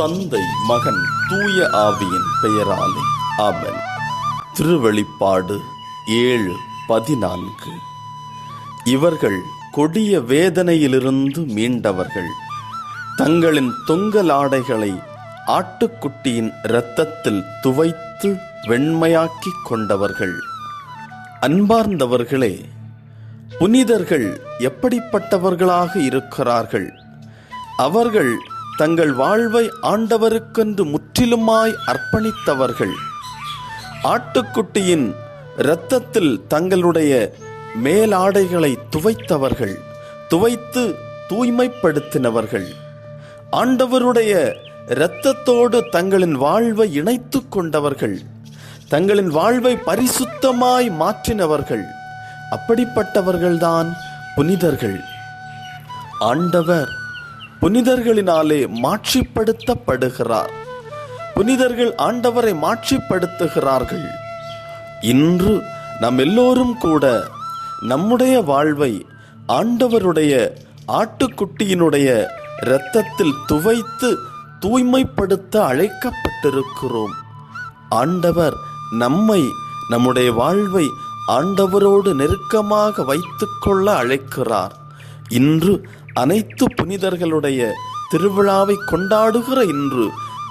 தந்தை, மகன், தூய ஆவியின் பெயராலே ஆமென். திருவெளிப்பாடு 7:14. இவர்கள் கொடிய வேதனையிலிருந்து மீண்டவர்கள், தங்களின் தொங்கலாடைகளை ஆட்டுக்குட்டியின் இரத்தத்தில் துவைத்து வெண்மையாக்கிக் கொண்டவர்கள். அன்பார்ந்தவர்களே, புனிதர்கள் எப்படிப்பட்டவர்களாக இருக்கிறார்கள்? அவர்கள் தங்கள் வாழ்வை ஆண்டவருக்கென்று முற்றிலுமாய் அர்ப்பணித்தவர்கள். ஆட்டுக்குட்டியின் இரத்தத்தில் தங்களுடைய மேலாடைகளை துவைத்தவர்கள், துவைத்து தூய்மைப்படுத்தினவர்கள். ஆண்டவருடைய இரத்தத்தோடு தங்களின் வாழ்வை இணைத்து கொண்டவர்கள், தங்களின் வாழ்வை பரிசுத்தமாய் மாற்றினவர்கள். அப்படிப்பட்டவர்கள்தான் புனிதர்கள். ஆண்டவர் புனிதர்களினாலே மாட்சிப்படுத்தப்படுகிறார். புனிதர்கள் ஆண்டவரை மாட்சிப்படுத்துகிறார்கள். இன்று நம் எல்லோரும் கூட நம்முடைய வாழ்வை ஆண்டவருடைய ஆட்டுக்குட்டியினுடைய இரத்தத்தில் துவைத்து தூய்மைப்படுத்த அழைக்கப்பட்டிருக்கிறோம். ஆண்டவர் நம்முடைய வாழ்வை ஆண்டவரோடு நெருக்கமாக வைத்துக்கொள்ள அழைக்கிறார். இன்று அனைத்து புனிதர்களுடைய திருவிழாவை கொண்டாடுகிற இன்று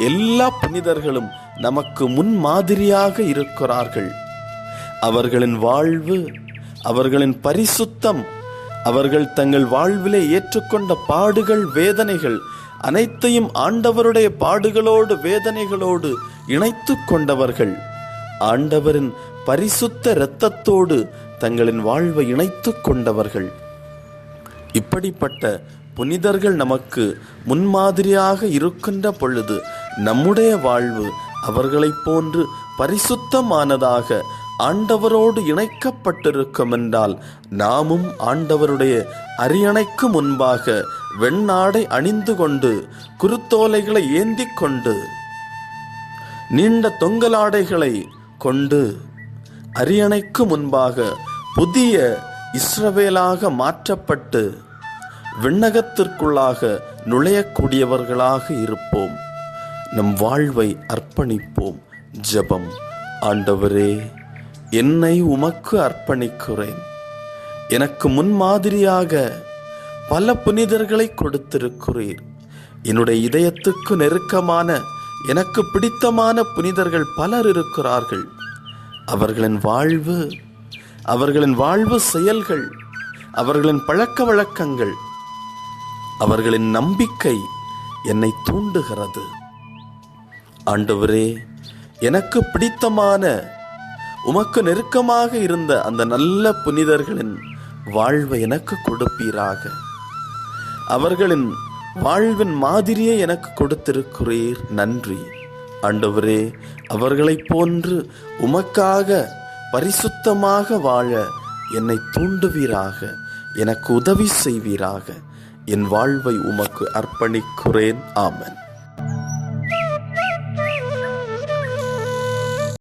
எல்லா புனிதர்களும் நமக்கு முன்மாதிரியாக இருக்கிறார்கள். அவர்களின் வாழ்வு, அவர்களின் பரிசுத்தம், அவர்கள் தங்கள் வாழ்விலே ஏற்றுக்கொண்ட பாடுகள், வேதனைகள் அனைத்தையும் ஆண்டவருடைய பாடுகளோடு வேதனைகளோடு இணைத்து கொண்டவர்கள். ஆண்டவரின் பரிசுத்த இரத்தத்தோடு தங்களின் வாழ்வை இணைத்து கொண்டவர்கள். இப்படிப்பட்ட புனிதர்கள் நமக்கு முன்மாதிரியாக இருக்கின்ற பொழுது நம்முடைய வாழ்வு அவர்களைப் போன்று பரிசுத்தமானதாக ஆண்டவரோடு இணைக்கப்பட்டிருக்கும் என்றால், நாமும் ஆண்டவருடைய அரியணைக்கு முன்பாக வெண்ணாடை அணிந்து கொண்டு, குருத்தோலைகளை ஏந்தி கொண்டு, நீண்ட தொங்கலாடைகளை கொண்டு அரியணைக்கு முன்பாக புதிய இஸ்ரவேலாக மாற்றப்பட்டு விண்ணகத்திற்குள்ளாக நுழையக்கூடியவர்களாக இருப்போம். நம் வாழ்வை அர்ப்பணிப்போம். ஜெபம். ஆண்டவரே, என்னை உமக்கு அர்ப்பணிக்கிறேன். எனக்கு முன்மாதிரியாக பல புனிதர்களை கொடுத்திருக்கிறீர். என்னுடைய இதயத்துக்கு நெருக்கமான, எனக்கு பிடித்தமான புனிதர்கள் பலர் இருக்கிறார்கள். அவர்களின் வாழ்வு செயல்கள், அவர்களின் பழக்க வழக்கங்கள், அவர்களின் நம்பிக்கை என்னை தூண்டுகிறது. ஆண்டவரே, எனக்கு பிடித்தமான, உமக்கு நெருக்கமாக இருந்த அந்த நல்ல புனிதர்களின் வாழ்வை எனக்கு கொடுப்பீராக. அவர்களின் வாழ்வின் மாதிரியை எனக்கு கொடுத்திருக்கிறீர். நன்றி ஆண்டவரே. அவர்களைப் போன்று உமக்காக பரிசுத்தமாக வாழ என்னை தூண்டுவீராக, எனக்கு உதவி செய்வீராக. என் வாழ்வை உமக்கு அர்ப்பணிக்கிறேன். ஆமென்.